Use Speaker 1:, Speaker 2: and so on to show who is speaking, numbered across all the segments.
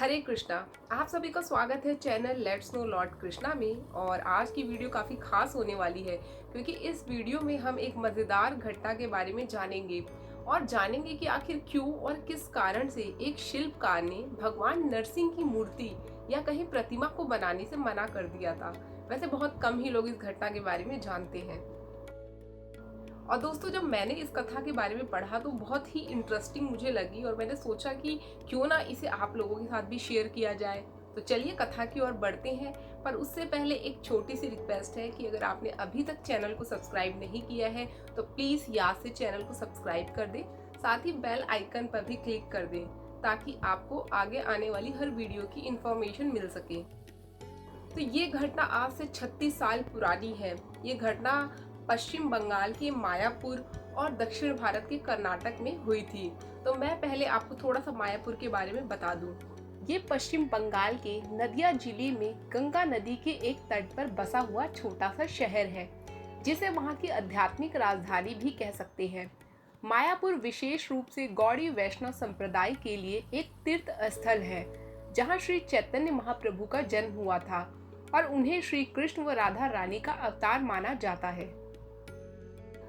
Speaker 1: हरे कृष्णा। आप सभी का स्वागत है channel let's know lord Krishna में। और आज की वीडियो काफ़ी खास होने वाली है क्योंकि इस वीडियो में हम एक मज़ेदार घटना के बारे में जानेंगे और जानेंगे कि आखिर क्यों और किस कारण से एक शिल्पकार ने भगवान नरसिंह की मूर्ति या कहीं प्रतिमा को बनाने से मना कर दिया था। वैसे बहुत कम ही लोग इस घटना के बारे में जानते हैं। और दोस्तों, जब मैंने इस कथा के बारे में पढ़ा तो बहुत ही इंटरेस्टिंग मुझे लगी और मैंने सोचा कि क्यों ना इसे आप लोगों के साथ भी शेयर किया जाए। तो चलिए कथा की ओर बढ़ते हैं। पर उससे पहले एक छोटी सी रिक्वेस्ट है कि अगर आपने अभी तक चैनल को सब्सक्राइब नहीं किया है तो प्लीज़ याद से चैनल को सब्सक्राइब कर दें, साथ ही बेल आइकन पर भी क्लिक कर दें ताकि आपको आगे आने वाली हर वीडियो की इंफॉर्मेशन मिल सके। तो ये घटना आज से 36 साल पुरानी है। ये घटना पश्चिम बंगाल के मायापुर और दक्षिण भारत के कर्नाटक में हुई थी। तो मैं पहले आपको थोड़ा सा मायापुर के बारे में बता दूं। ये पश्चिम बंगाल के नदिया जिले में गंगा नदी के एक तट पर बसा हुआ छोटा सा शहर है, जिसे वहाँ की आध्यात्मिक राजधानी भी कह सकते हैं। मायापुर विशेष रूप से गौड़ी वैष्णव संप्रदाय के लिए एक तीर्थ स्थल है, जहाँ श्री चैतन्य महाप्रभु का जन्म हुआ था और उन्हें श्री कृष्ण व राधा रानी का अवतार माना जाता है।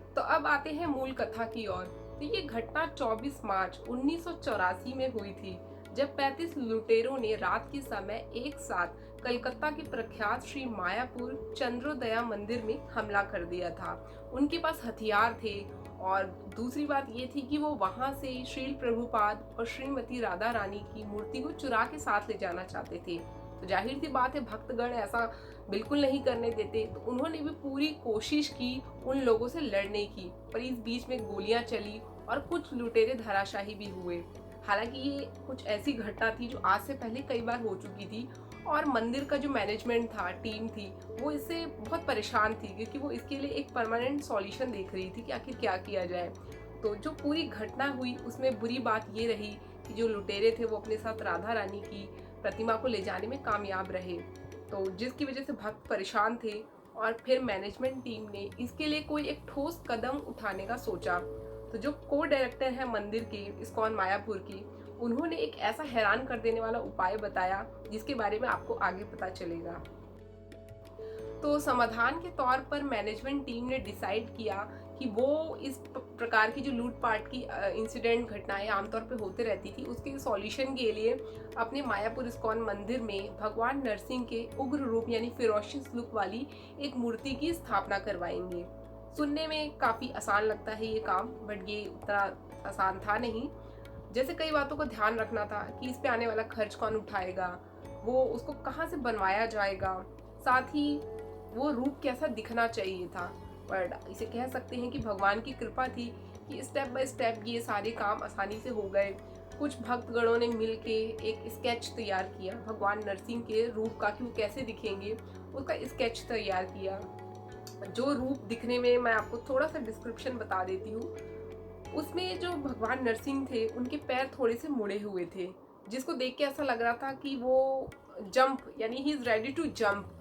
Speaker 1: तो अब आते हैं मूल कथा की ओर। तो ये घटना 24 मार्च 1984 में हुई थी, जब 35 लुटेरों ने रात के समय एक साथ कलकत्ता के प्रख्यात श्री मायापुर चंद्रोदया मंदिर में हमला कर दिया था। उनके पास हथियार थे और दूसरी बात ये थी कि वो वहां से श्रील प्रभुपाद और श्रीमती राधा रानी की मूर्ति को चुरा के साथ ले जाना चाहते थे। तो जाहिर सी बात है, भक्तगण ऐसा बिल्कुल नहीं करने देते। तो उन्होंने भी पूरी कोशिश की उन लोगों से लड़ने की, पर इस बीच में गोलियां चली और कुछ लुटेरे धराशाही भी हुए। हालांकि ये कुछ ऐसी घटना थी जो आज से पहले कई बार हो चुकी थी और मंदिर का जो मैनेजमेंट था, टीम थी, वो इससे बहुत परेशान थी क्योंकि वो इसके लिए एक परमानेंट सॉल्यूशन देख रही थी कि आखिर क्या किया जाए। तो जो पूरी घटना हुई उसमें बुरी बात ये रही कि जो लुटेरे थे वो अपने साथ राधा रानी की प्रतिमा को ले जाने में कामयाब रहे, तो जिसकी वजह से भक्त परेशान थे। और फिर मैनेजमेंट टीम ने इसके लिए कोई एक ठोस कदम उठाने का सोचा। तो जो को डायरेक्टर है मंदिर के, इस्कॉन मायापुर की, उन्होंने एक ऐसा हैरान कर देने वाला उपाय बताया जिसके बारे में आपको आगे पता चलेगा। तो समाधान के तौर पर मैनेजमेंट टीम ने डिसाइड किया कि वो इस प्रकार की जो लूटपाट की इंसिडेंट घटनाएं आमतौर पे होते रहती थी, उसके सॉल्यूशन के लिए अपने मायापुर इस्कॉन मंदिर में भगवान नरसिंह के उग्र रूप यानी फेरोशियस लुक वाली एक मूर्ति की स्थापना करवाएंगे। सुनने में काफ़ी आसान लगता है ये काम, बट ये उतना आसान था नहीं। जैसे कई बातों का ध्यान रखना था कि इस पे आने वाला खर्च कौन उठाएगा, वो उसको कहाँ से बनवाया जाएगा, साथ ही वो रूप कैसा दिखना चाहिए था। पर इसे कह सकते हैं कि भगवान की कृपा थी कि स्टेप बाय स्टेप ये सारे काम आसानी से हो गए। कुछ भक्तगणों ने मिलके एक स्केच तैयार किया भगवान नरसिंह के रूप का कि वो कैसे दिखेंगे, उसका स्केच तैयार किया। जो रूप दिखने में, मैं आपको थोड़ा सा डिस्क्रिप्शन बता देती हूँ। उसमें जो भगवान नरसिंह थे उनके पैर थोड़े से मुड़े हुए थे, जिसको देख के ऐसा लग रहा था कि वो जंप यानी he is ready to jump,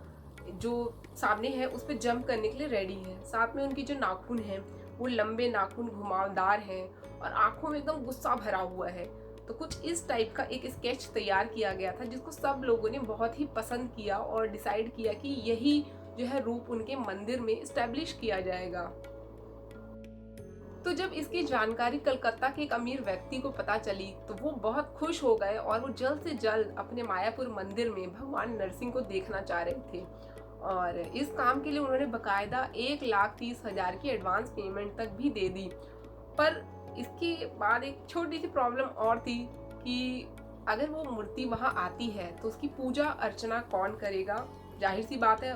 Speaker 1: जो सामने है उस पर जंप करने के लिए रेडी है। साथ में उनकी जो नाखून हैं वो लंबे नाखून घुमावदार हैं और आंखों में एकदम गुस्सा भरा हुआ है। तो कुछ इस टाइप का एक स्केच तैयार किया गया था जिसको सब लोगों ने बहुत ही पसंद किया और डिसाइड किया कि यही जो है रूप उनके मंदिर में इस्टेब्लिश किया जाएगा। तो जब इसकी जानकारी कलकत्ता के एक अमीर व्यक्ति को पता चली तो वो बहुत खुश हो गए और वो जल्द से जल्द अपने मायापुर मंदिर में भगवान नरसिंह को देखना चाह रहे थे। और इस काम के लिए उन्होंने बकायदा 1,30,000 की एडवांस पेमेंट तक भी दे दी। पर इसके बाद एक छोटी सी प्रॉब्लम और थी कि अगर वो मूर्ति वहाँ आती है तो उसकी पूजा अर्चना कौन करेगा। जाहिर सी बात है,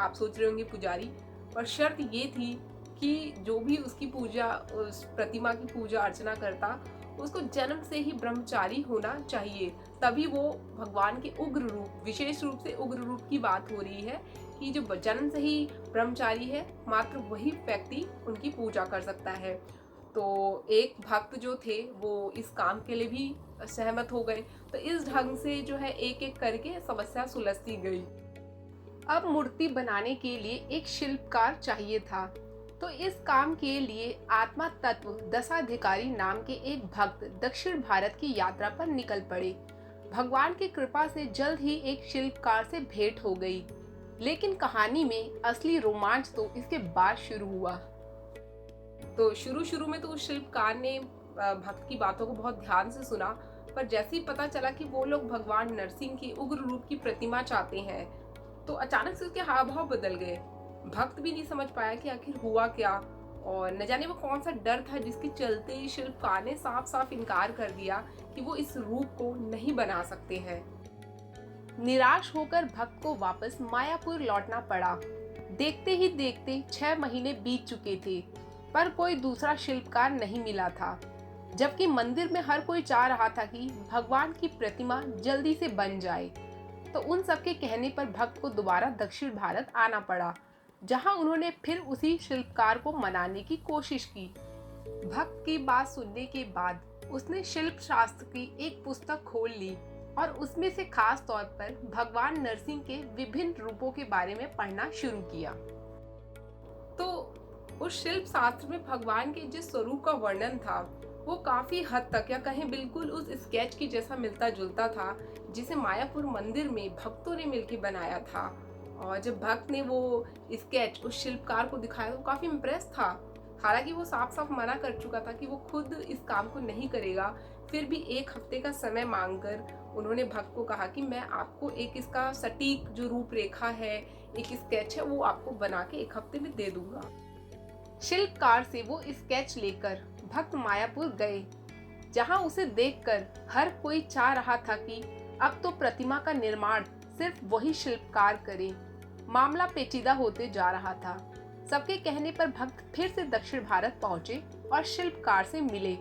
Speaker 1: आप सोच रहे होंगे पुजारी, पर शर्त ये थी कि जो भी उसकी पूजा, उस प्रतिमा की पूजा अर्चना करता, उसको जन्म से ही ब्रह्मचारी होना चाहिए। तभी वो भगवान के उग्र रूप, विशेष रूप से उग्र रूप की बात हो रही है कि जो जन्म से ही ब्रह्मचारी है, मात्र वही व्यक्ति उनकी पूजा कर सकता है। तो एक भक्त जो थे वो इस काम के लिए भी सहमत हो गए। तो इस ढंग से जो है एक एक करके समस्या सुलझती गई। अब मूर्ति बनाने के लिए एक शिल्पकार चाहिए था। तो इस काम के लिए आत्मा तत्व दशाधिकारी नाम के एक भक्त दक्षिण भारत की यात्रा पर निकल पड़े। भगवान की कृपा से जल्द ही एक शिल्पकार से भेंट हो गई, लेकिन कहानी में असली रोमांच तो इसके बाद शुरू हुआ। तो शुरू में तो उस शिल्पकार ने भक्त की बातों को बहुत ध्यान से सुना, पर जैसे ही पता चला कि वो लोग भगवान नरसिंह की उग्र रूप की प्रतिमा चाहते हैं, तो अचानक से उसके हाव भाव बदल गए। भक्त भी नहीं समझ पाया कि आखिर हुआ क्या, और न जाने वो कौन सा डर था जिसके चलते शिल्पकार ने साफ साफ इनकार कर दिया कि वो इस रूप को नहीं बना सकते हैं। निराश होकर भक्त को वापस मायापुर लौटना पड़ा। देखते ही देखते 6 महीने बीत चुके थे, पर कोई दूसरा शिल्पकार नहीं मिला था, जबकि मंदिर में हर कोई चाह रहा था कि भगवान की प्रतिमा जल्दी से बन जाए। तो उन सबके कहने पर भक्त को दोबारा दक्षिण भारत आना पड़ा, जहां उन्होंने फिर उसी शिल्पकार को मनाने की कोशिश की। भक्त की बात सुनने के बाद उसने शिल्प शास्त्र की एक पुस्तक खोल ली और उसमें से खास तौर पर भगवान नरसिंह के विभिन्न रूपों के बारे में पढ़ना शुरू किया। तो उस शिल्प शास्त्र में भगवान के जिस स्वरूप का वर्णन था वो काफी हद तक, या कहें बिल्कुल उस स्केच की जैसा मिलता जुलता था जिसे मायापुर मंदिर में भक्तों ने मिलकर बनाया था। और जब भक्त ने वो स्केच उस शिल्पकार को दिखाया तो काफी इम्प्रेस था। हालांकि वो साफ साफ मना कर चुका था कि वो खुद इस काम को नहीं करेगा, फिर भी 1 हफ्ते का समय मांगकर उन्होंने भक्त को कहा कि मैं आपको एक इसका सटीक जो रूपरेखा है, एक स्केच है, वो आपको बना के 1 हफ्ते में दे दूंगा। शिल्पकार से वो स्केच लेकर भक्त मायापुर गए, जहां उसे देखकर हर कोई चाह रहा था कि अब तो प्रतिमा का निर्माण सिर्फ वही शिल्पकार करे। मामला पेचीदा होते जा रहा था। सबके कहने पर भक्त फिर से दक्षिण भारत पहुंचे और शिल्पकार से मिले,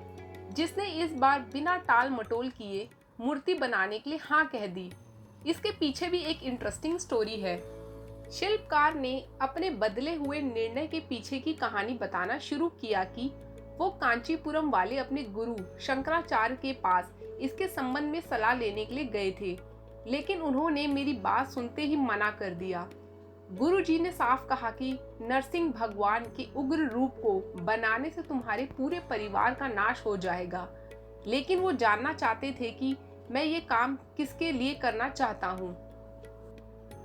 Speaker 1: जिसने इस बार बिना टाल मटोल किए मूर्ति बनाने के लिए हाँ कह दी। इसके पीछे भी एक इंटरेस्टिंग स्टोरी है। शिल्पकार ने अपने बदले हुए निर्णय के पीछे की कहानी बताना शुरू किया कि वो कांचीपुरम वाले अपने गुरु शंकराचार्य के पास इसके संबंध में सलाह लेने के लिए गए थे, लेकिन उन्होंने मेरी बात सुनते ही मना कर दिया। गुरुजी ने साफ कहा कि नरसिंह भगवान के उग्र रूप को बनाने से तुम्हारे पूरे परिवार का नाश हो जाएगा, लेकिन वो जानना चाहते थे कि मैं ये काम किसके लिए करना चाहता हूँ।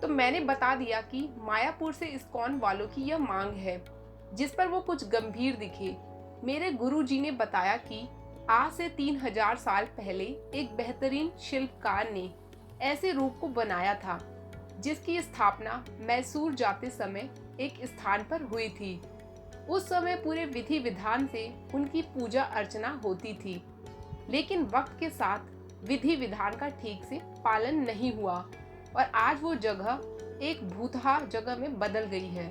Speaker 1: तो मैंने बता दिया कि मायापुर से इस्कॉन वालों की यह मांग है, जिस पर वो कुछ गंभीर दिखे। मेरे गुरुजी ने बताया कि आज से 3000 साल पहले एक बेहतरीन शिल्पकार ने ऐसे रूप को बनाया था, जिसकी स्थापना मैसूर जाते समय एक स्थान पर हुई थी। उस समय पूरे विधि विधान से उनकी पूजा अर्चना होती थी, लेकिन वक्त के साथ विधि विधान का ठीक से पालन नहीं हुआ और आज वो जगह एक भूतहा जगह में बदल गई है,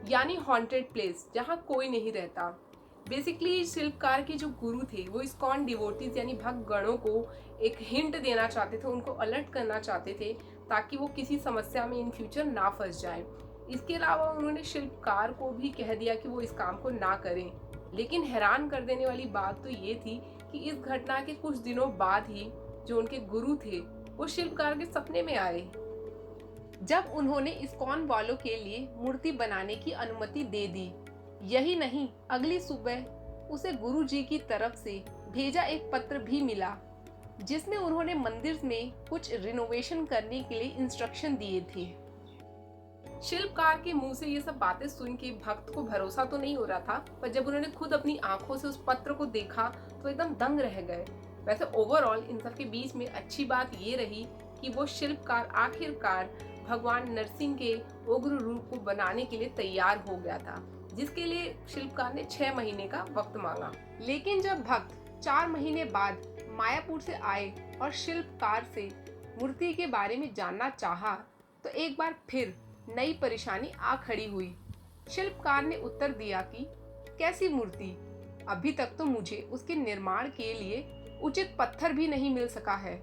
Speaker 1: यानी हॉन्टेड प्लेस, जहाँ कोई नहीं रहता। बेसिकली शिल्पकार के जो गुरु थे वो इस्कॉन डिवोटीज यानी भक्त गणों को एक हिंट देना चाहते थे, उनको अलर्ट करना चाहते थे, ताकि वो किसी समस्या में इन फ्यूचर ना फंस जाए। इसके अलावा उन्होंने शिल्पकार को भी कह दिया कि वो इस काम को ना करें। लेकिन हैरान कर देने वाली बात तो ये थी कि इस घटना के कुछ दिनों बाद ही जो उनके गुरु थे वो शिल्पकार के सपने में आए। जब उन्होंने इस्कॉन वालों के लिए मूर्ति बनाने की अनुमति दे दी, यही नहीं, अगली सुबह उसे गुरुजी की तरफ से भेजा एक पत्र भी मिला, जिसमें उन्होंने मंदिर में कुछ रिनोवेशन करने के लिए इंस्ट्रक्शन दिए थे। शिल्पकार के मुंह से ये सब बातें सुन के भक्त को भरोसा तो नहीं हो रहा था, पर जब उन्होंने खुद अपनी आंखों से उस पत्र को देखा तो एकदम दंग रह गए। वैसे ओवरऑल इन सब के बीच में अच्छी बात ये रही कि वो शिल्पकार आखिरकार भगवान नरसिंह के उग्र रूप को बनाने के लिए तैयार हो गया था, जिसके लिए शिल्पकार ने 6 महीने का वक्त मांगा। लेकिन जब भक्त 4 महीने बाद मायापुर से आए और शिल्पकार से मूर्ति के बारे में जानना चाहा, तो एक बार फिर नई परेशानी आ खड़ी हुई। शिल्पकार ने उत्तर दिया कि कैसी मूर्ति, अभी तक तो मुझे उसके निर्माण के लिए उचित पत्थर भी नहीं मिल सका है।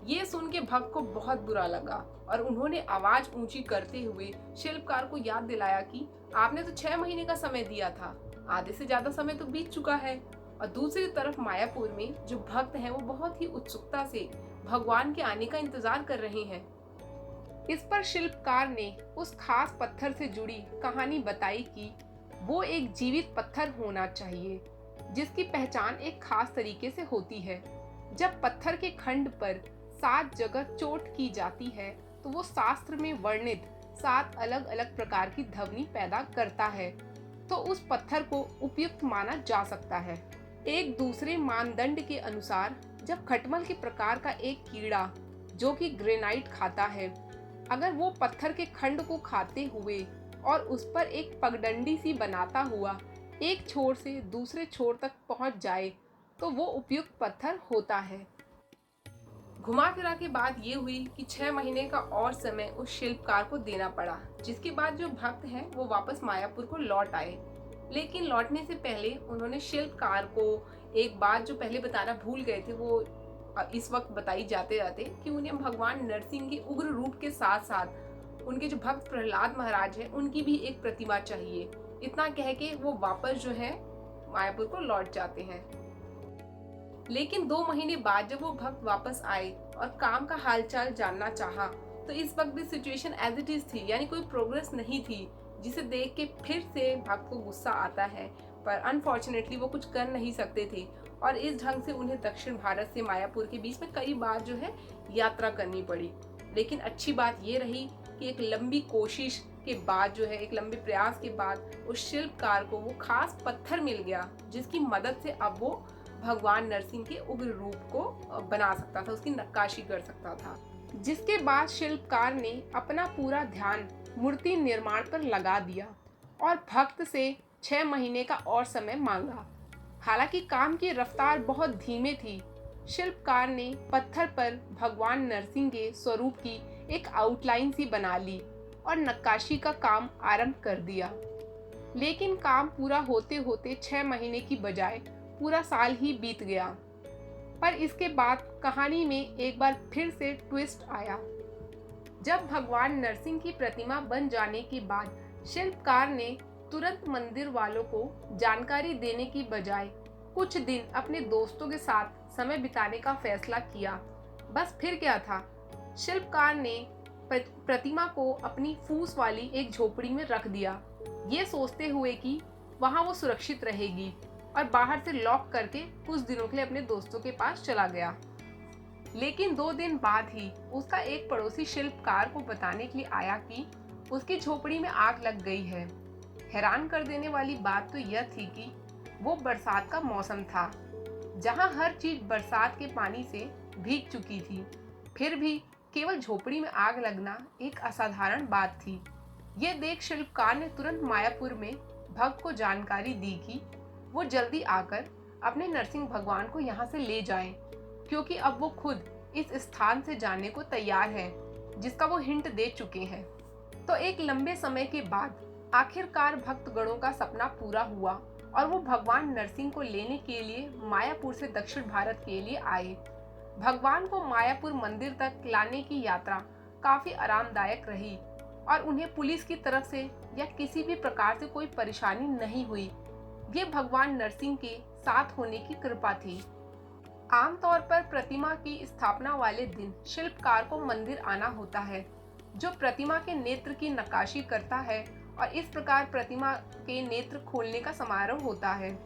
Speaker 1: ये सुन के भक्त को बहुत बुरा लगा और उन्होंने आवाज ऊंची करते हुए शिल्पकार को याद दिलाया कि आपने तो 6 महीने का समय दिया था, आधे से ज्यादा समय तो बीत चुका है। और दूसरी तरफ मायापुर में जो भक्त हैं वो बहुत ही उत्सुकता से भगवान के आने का इंतजार कर रहे हैं। इस पर शिल्पकार ने उस खास पत्थर से जुड़ी कहानी बताई कि वो एक जीवित पत्थर होना चाहिए, जिसकी पहचान एक खास तरीके से होती है। जब पत्थर के खंड पर 7 जगह चोट की जाती है तो वो शास्त्र में वर्णित 7 अलग अलग प्रकार की ध्वनि पैदा करता है, तो उस पत्थर को उपयुक्त माना जा सकता है। एक दूसरे मानदंड के अनुसार जब खटमल के प्रकार का एक कीड़ा जो कि ग्रेनाइट खाता है, अगर वो पत्थर के खंड को खाते हुए और उस पर एक पगडंडी सी बनाता हुआ एक छोर से दूसरे छोर तक पहुंच जाए तो वो उपयुक्त पत्थर होता है। घुमा फिरा के बात ये हुई कि 6 महीने का और समय उस शिल्पकार को देना पड़ा, जिसके बाद जो भक्त हैं वो वापस मायापुर को लौट आए। लेकिन लौटने से पहले उन्होंने शिल्पकार को एक बात जो पहले बताना भूल गए थे, वो इस वक्त बताई जाते जाते, कि उन्हें भगवान नरसिंह के उग्र रूप के साथ साथ उनके जो भक्त प्रहलाद महाराज हैं उनकी भी एक प्रतिमा चाहिए। इतना कह के वो वापस जो है मायापुर को लौट जाते हैं। लेकिन 2 महीने बाद जब वो भक्त वापस आए और काम का हालचाल जानना चाहा, तो इस वक्त भी सिचुएशन एज इट इज थी, यानी कोई प्रोग्रेस नहीं थी, जिसे देख के फिर से भक्त को गुस्सा आता है। पर अनफॉर्चुनेटली वो कुछ कर नहीं सकते थे और इस ढंग से उन्हें दक्षिण भारत से मायापुर के बीच में कई बार जो है यात्रा करनी पड़ी। लेकिन अच्छी बात ये रही कि एक लंबी कोशिश के बाद जो है, एक लंबे प्रयास के बाद उस शिल्पकार को वो खास पत्थर मिल गया, जिसकी मदद से अब वो भगवान नरसिंह के उग्र रूप को बना सकता था, उसकी नक्काशी कर सकता था। जिसके बाद शिल्पकार ने अपना पूरा ध्यान मूर्ति निर्माण पर लगा दिया और भक्त से 6 महीने का और समय मांगा। हालांकि काम की रफ्तार बहुत धीमे थी, शिल्पकार ने पत्थर पर भगवान नरसिंह के स्वरूप की एक आउटलाइन सी बना ली और नक्काशी का काम आरंभ कर दिया। लेकिन काम पूरा होते होते 6 महीने की बजाय पूरा साल ही बीत गया। पर इसके बाद कहानी में एक बार फिर से ट्विस्ट आया। जब भगवान नरसिंह की प्रतिमा बन जाने के बाद शिल्पकार ने तुरंत मंदिर वालों को जानकारी देने की बजाय कुछ दिन अपने दोस्तों के साथ समय बिताने का फैसला किया। बस फिर क्या था, शिल्पकार ने प्रतिमा को अपनी फूस वाली एक झोपड़ी में रख दिया, ये सोचते हुए कि वहां वो सुरक्षित रहेगी, और बाहर से लॉक करके कुछ दिनों के लिए अपने दोस्तों के पास चला गया। लेकिन 2 दिन बाद ही उसका एक पड़ोसी शिल्पकार को बताने के लिए आया कि उसकी झोपड़ी में आग लग गई है। हैरान कर देने वाली बात तो यह थी कि वो बरसात का मौसम था, जहां हर चीज बरसात के पानी से भीग चुकी थी। फिर भी केवल झोपड़ी में आग लगना एक असाधारण बात थी। ये देख शिल्पकार ने तुरंत मायापुर में भक्त को जानकारी दी कि वो जल्दी आकर अपने नरसिंह भगवान को यहाँ से ले जाएं, क्योंकि अब वो खुद इस स्थान से जाने को तैयार है, जिसका वो हिंट दे चुके हैं। तो एक लंबे समय के बाद आखिरकार भक्तगणों का सपना पूरा हुआ और वो भगवान नरसिंह को लेने के लिए मायापुर से दक्षिण भारत के लिए आए। भगवान को मायापुर मंदिर तक लाने की यात्रा काफी आरामदायक रही और उन्हें पुलिस की तरफ से या किसी भी प्रकार से कोई परेशानी नहीं हुई। ये भगवान नरसिंह के साथ होने की कृपा थी। आमतौर पर प्रतिमा की स्थापना वाले दिन शिल्पकार को मंदिर आना होता है, जो प्रतिमा के नेत्र की नक्काशी करता है, और इस प्रकार प्रतिमा के नेत्र खोलने का समारोह होता है।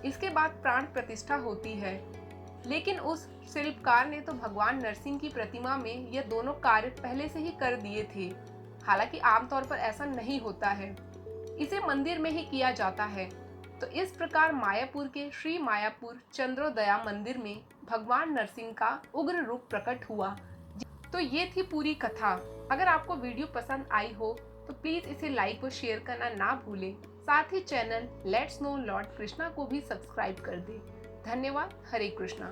Speaker 1: इसके बाद प्राण प्रतिष्ठा होती है। लेकिन उस शिल्पकार ने तो भगवान नरसिंह की प्रतिमा में यह दोनों कार्य पहले से ही कर दिए थे। हालांकि आमतौर पर ऐसा नहीं होता है, इसे मंदिर में ही किया जाता है। तो इस प्रकार मायापुर के श्री मायापुर चंद्रोदया मंदिर में भगवान नरसिंह का उग्र रूप प्रकट हुआ। तो ये थी पूरी कथा। अगर आपको वीडियो पसंद आई हो तो प्लीज इसे लाइक और शेयर करना ना भूलें। साथ ही channel let's know lord Krishna को भी सब्सक्राइब कर दें। धन्यवाद। हरे कृष्णा।